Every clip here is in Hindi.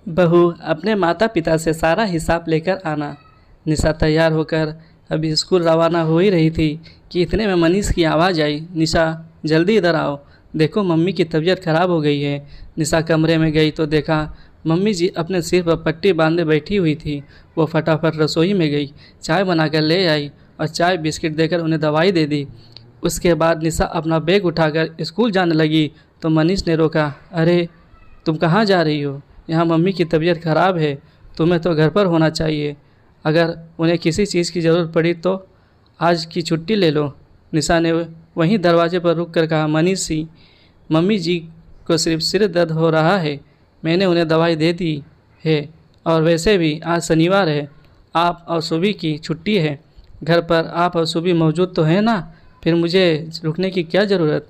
बहू अपने माता पिता से सारा हिसाब लेकर आना। निशा तैयार होकर अभी स्कूल रवाना हो ही रही थी कि इतने में मनीष की आवाज़ आई, निशा जल्दी इधर आओ, देखो मम्मी की तबीयत ख़राब हो गई है। निशा कमरे में गई तो देखा मम्मी जी अपने सिर पर पट्टी बांधे बैठी हुई थी। वो फटाफट रसोई में गई, चाय बनाकर ले आई और चाय बिस्किट देकर उन्हें दवाई दे दी। उसके बाद निशा अपना बैग उठाकर स्कूल जाने लगी तो मनीष ने रोका, अरे तुम कहाँ जा रही हो? यहाँ मम्मी की तबीयत ख़राब है, तुम्हें तो घर पर होना चाहिए। अगर उन्हें किसी चीज़ की ज़रूरत पड़ी तो आज की छुट्टी ले लो। निशा ने वहीं दरवाजे पर रुक कर कहा, मनीष जी, मम्मी जी को सिर्फ सिर दर्द हो रहा है, मैंने उन्हें दवाई दे दी है और वैसे भी आज शनिवार है, आप और सुबह की छुट्टी है, घर पर आप और सुबह मौजूद तो हैं ना, फिर मुझे रुकने की क्या ज़रूरत?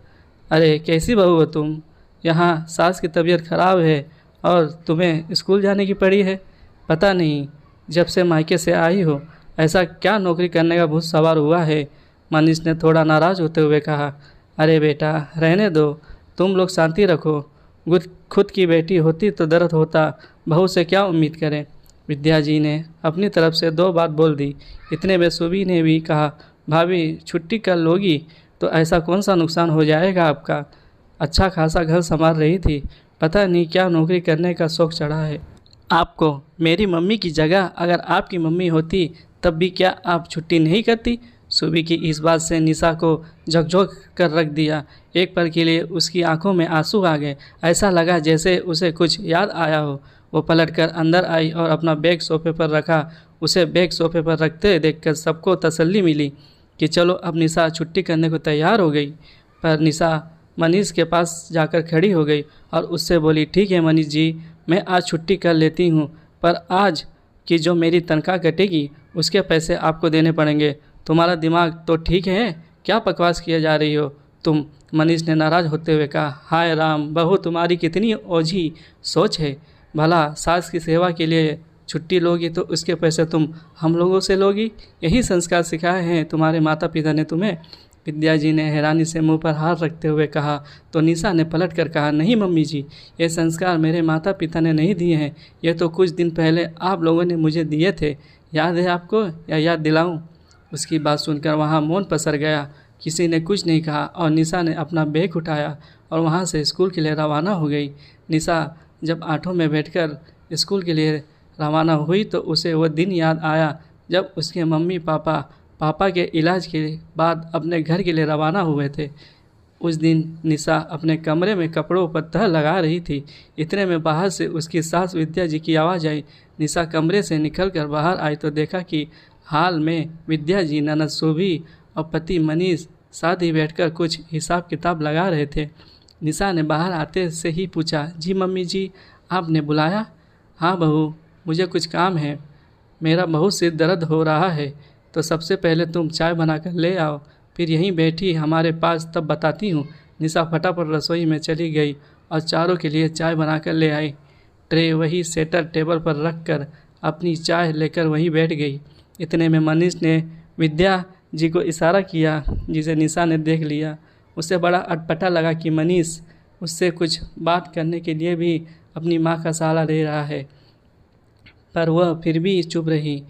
अरे कैसी बहू हो तुम? यहाँ सास की तबीयत ख़राब है और तुम्हें स्कूल जाने की पड़ी है। पता नहीं जब से मायके से आई हो ऐसा क्या नौकरी करने का भूत सवार हुआ है। मनीष ने थोड़ा नाराज़ होते हुए कहा, अरे बेटा रहने दो, तुम लोग शांति रखो, खुद की बेटी होती तो दर्द होता, बहू से क्या उम्मीद करें। विद्या जी ने अपनी तरफ से दो बात बोल दी। इतने में सुबी ने भी कहा, भाभी छुट्टी कर लोगी तो ऐसा कौन सा नुकसान हो जाएगा आपका? अच्छा खासा घर संभाल रही थी, पता नहीं क्या नौकरी करने का शौक़ चढ़ा है आपको। मेरी मम्मी की जगह अगर आपकी मम्मी होती तब भी क्या आप छुट्टी नहीं करती? सुबह की इस बात से निशा को झकझोर कर रख दिया। एक पल के लिए उसकी आंखों में आंसू आ गए, ऐसा लगा जैसे उसे कुछ याद आया हो। वो पलटकर अंदर आई और अपना बैग सोफे पर रखा। उसे बैग सोफे पर रखते देखकर सबको तसल्ली मिली कि चलो अब निशा छुट्टी करने को तैयार हो गई। पर निशा मनीष के पास जाकर खड़ी हो गई और उससे बोली, ठीक है मनीष जी, मैं आज छुट्टी कर लेती हूँ, पर आज की जो मेरी तनख्वाह कटेगी उसके पैसे आपको देने पड़ेंगे। तुम्हारा दिमाग तो ठीक है, क्या बकवास किए जा रही हो तुम? मनीष ने नाराज़ होते हुए कहा, हाय राम, बहू तुम्हारी कितनी ओझी सोच है। भला सास की सेवा के लिए छुट्टी लोगी तो उसके पैसे तुम हम लोगों से लोगी? यही संस्कार सिखाए हैं तुम्हारे माता पिता ने तुम्हें? विद्या जी ने हैरानी से मुंह पर हाथ रखते हुए कहा तो निशा ने पलट कर कहा, नहीं मम्मी जी, ये संस्कार मेरे माता पिता ने नहीं दिए हैं, ये तो कुछ दिन पहले आप लोगों ने मुझे दिए थे, याद है आपको या याद दिलाऊं? उसकी बात सुनकर वहाँ मौन पसर गया। किसी ने कुछ नहीं कहा और निशा ने अपना बैग उठाया और वहाँ से स्कूल के लिए रवाना हो गई। निशा जब ऑटो में बैठकर स्कूल के लिए रवाना हुई तो उसे वो दिन याद आया जब उसके मम्मी पापा के इलाज के बाद अपने घर के लिए रवाना हुए थे। उस दिन निशा अपने कमरे में कपड़ों पर तह लगा रही थी। इतने में बाहर से उसकी सास विद्या जी की आवाज़ आई। निशा कमरे से निकलकर बाहर आई तो देखा कि हाल में विद्या जी, ननद शोभी और पति मनीष साथ ही बैठकर कुछ हिसाब किताब लगा रहे थे। निशा ने बाहर आते से ही पूछा, जी मम्मी जी, आपने बुलाया? हाँ बहू, मुझे कुछ काम है, मेरा बहुत सिर दर्द हो रहा है, तो सबसे पहले तुम चाय बनाकर ले आओ, फिर यहीं बैठी हमारे पास, तब बताती हूँ। निशा फटाफट रसोई में चली गई और चारों के लिए चाय बनाकर ले आई। ट्रे वही सेटर टेबल पर रख कर अपनी चाय लेकर वहीं बैठ गई। इतने में मनीष ने विद्या जी को इशारा किया, जिसे निशा ने देख लिया। उसे बड़ा अटपटा लगा कि मनीष उससे कुछ बात करने के लिए भी अपनी माँ का सहारा ले रहा है, पर वह फिर भी चुप रही।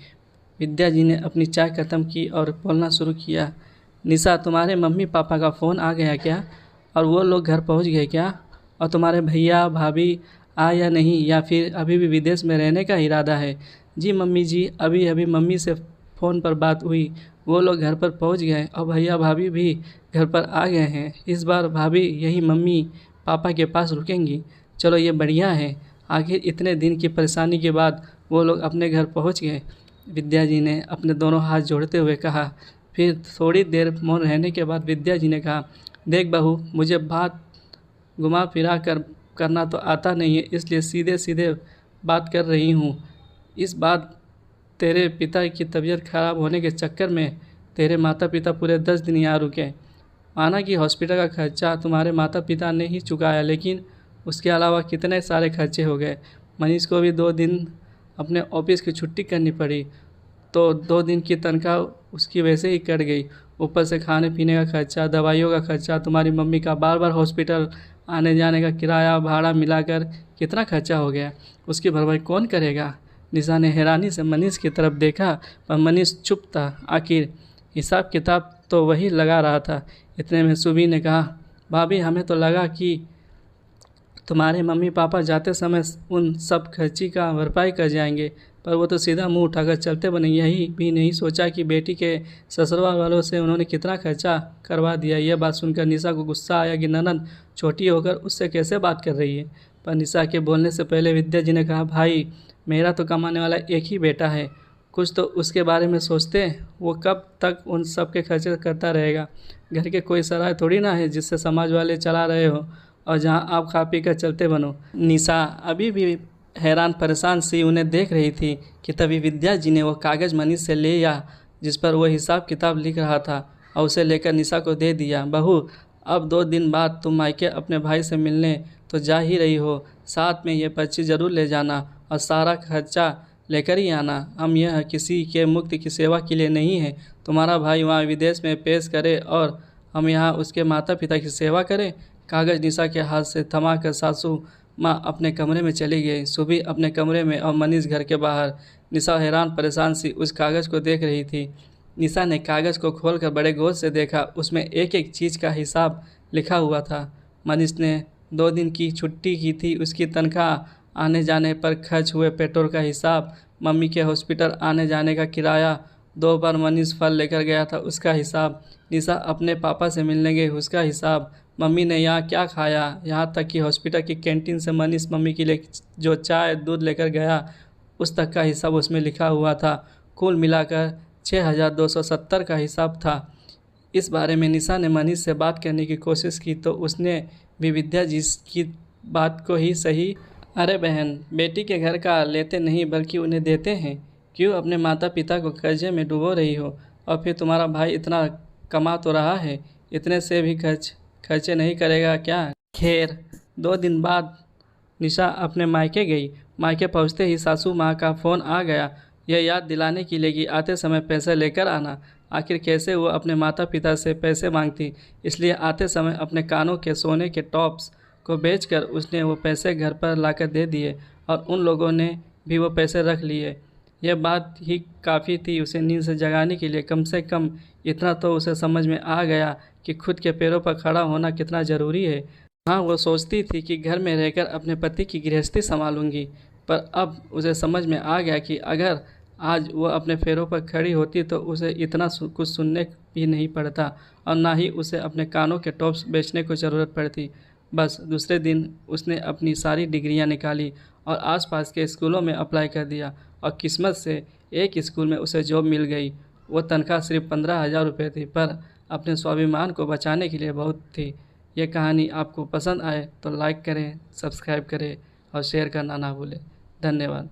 विद्या जी ने अपनी चाय ख़त्म की और बोलना शुरू किया, निशा तुम्हारे मम्मी पापा का फ़ोन आ गया क्या? और वो लोग घर पहुंच गए क्या? और तुम्हारे भैया भाभी आए या नहीं, या फिर अभी भी विदेश में रहने का इरादा है? जी मम्मी जी, अभी अभी मम्मी से फ़ोन पर बात हुई, वो लोग घर पर पहुंच गए और भैया भाभी भी घर पर आ गए हैं। इस बार भाभी यही मम्मी पापा के पास रुकेंगी। चलो ये बढ़िया है, आखिर इतने दिन की परेशानी के बाद वो लोग अपने घर पहुंच गए। विद्या जी ने अपने दोनों हाथ जोड़ते हुए कहा। फिर थोड़ी देर मौन रहने के बाद विद्या जी ने कहा, देख बहू, मुझे बात घुमा फिरा कर करना तो आता नहीं है, इसलिए सीधे सीधे बात कर रही हूँ। इस बात तेरे पिता की तबीयत खराब होने के चक्कर में तेरे माता पिता पूरे 10 दिन यहाँ रुके। माना कि हॉस्पिटल का खर्चा तुम्हारे माता पिता ने ही चुकाया, लेकिन उसके अलावा कितने सारे खर्चे हो गए। मनीष को भी 2 दिन अपने ऑफिस की छुट्टी करनी पड़ी, तो 2 दिन की तनख्वाह उसकी वैसे ही कट गई। ऊपर से खाने पीने का खर्चा, दवाइयों का खर्चा, तुम्हारी मम्मी का बार बार हॉस्पिटल आने जाने का किराया भाड़ा मिलाकर कितना खर्चा हो गया, उसकी भरपाई कौन करेगा। निशा ने हैरानी से मनीष की तरफ देखा, पर मनीष चुप था। आखिर हिसाब किताब तो वही लगा रहा था। इतने में सुबी ने कहा, भाभी हमें तो लगा कि तुम्हारे मम्मी पापा जाते समय उन सब खर्ची का भरपाई कर जाएंगे, पर वो तो सीधा मुंह उठाकर चलते बने। यही भी नहीं सोचा कि बेटी के ससुराल वालों से उन्होंने कितना खर्चा करवा दिया। यह बात सुनकर निशा को गुस्सा आया कि ननद छोटी होकर उससे कैसे बात कर रही है। पर निशा के बोलने से पहले विद्या जी ने कहा, भाई मेरा तो कमाने वाला एक ही बेटा है, कुछ तो उसके बारे में सोचते। वो कब तक उन सब के खर्चे करता रहेगा। घर के कोई सराय थोड़ी ना है जिससे समाज वाले चला रहे हो और जहां आप खा पी कर चलते बनो। निशा अभी भी हैरान परेशान सी उन्हें देख रही थी कि तभी विद्या जी ने वो कागज़ मनीष से ले या जिस पर वो हिसाब किताब लिख रहा था और उसे लेकर निशा को दे दिया। बहू, अब 2 दिन बाद तुम मायके अपने भाई से मिलने तो जा ही रही हो, साथ में ये पर्ची ज़रूर ले जाना और सारा खर्चा लेकर ही आना। हम यह किसी के मुक्ति की सेवा के लिए नहीं है। तुम्हारा भाई वहाँ विदेश में पेश करे और हम यहाँ उसके माता पिता की सेवा करें। कागज़ निशा के हाथ से थमा कर सासू माँ अपने कमरे में चली गई। सुबह अपने कमरे में और मनीष घर के बाहर। निशा हैरान परेशान सी उस कागज़ को देख रही थी। निशा ने कागज़ को खोलकर बड़े गौर से देखा। उसमें एक एक चीज़ का हिसाब लिखा हुआ था। मनीष ने 2 दिन की छुट्टी की थी, उसकी तनख्वाह, आने जाने पर खर्च हुए पेट्रोल का हिसाब, मम्मी के हॉस्पिटल आने जाने का किराया, 2 बार मनीष फल लेकर गया था उसका हिसाब, निशा अपने पापा से मिलने गई उसका हिसाब, मम्मी ने यहाँ क्या खाया, यहाँ तक कि हॉस्पिटल की कैंटीन से मनीष मम्मी के लिए जो चाय दूध लेकर गया उस तक का हिसाब उसमें लिखा हुआ था। कुल मिलाकर 6270 का हिसाब था। इस बारे में निशा ने मनीष से बात करने की कोशिश की तो उसने भी विद्या जी की बात को ही सही। अरे बहन, बेटी के घर का लेते नहीं बल्कि उन्हें देते हैं। क्यों अपने माता पिता को कर्जे में डुबो रही हो। और फिर तुम्हारा भाई इतना कमा तो रहा है, इतने से भी खर्चे नहीं करेगा क्या। खैर 2 दिन बाद निशा अपने मायके गई। मायके पहुंचते ही सासू माँ का फ़ोन आ गया, यह याद दिलाने के लिए कि आते समय पैसे लेकर आना। आखिर कैसे वो अपने माता पिता से पैसे मांगती, इसलिए आते समय अपने कानों के सोने के टॉप्स को बेचकर उसने वो पैसे घर पर लाकर दे दिए और उन लोगों ने भी वो पैसे रख लिए। यह बात ही काफ़ी थी उसे नींद से जगाने के लिए। कम से कम इतना तो उसे समझ में आ गया कि खुद के पैरों पर खड़ा होना कितना ज़रूरी है। हाँ, वो सोचती थी कि घर में रहकर अपने पति की गृहस्थी संभालूंगी, पर अब उसे समझ में आ गया कि अगर आज वो अपने पैरों पर खड़ी होती तो उसे इतना कुछ सुनने भी नहीं पड़ता और ना ही उसे अपने कानों के टॉप्स बेचने को ज़रूरत पड़ती। बस दूसरे दिन उसने अपनी सारी डिग्रियां निकाली और आसपास के स्कूलों में अप्लाई कर दिया और किस्मत से एक स्कूल में उसे जॉब मिल गई। वो तनख्वाह सिर्फ 15,000 रुपये थी, पर अपने स्वाभिमान को बचाने के लिए बहुत थी। ये कहानी आपको पसंद आए तो लाइक करें, सब्सक्राइब करें और शेयर करना ना भूलें। धन्यवाद।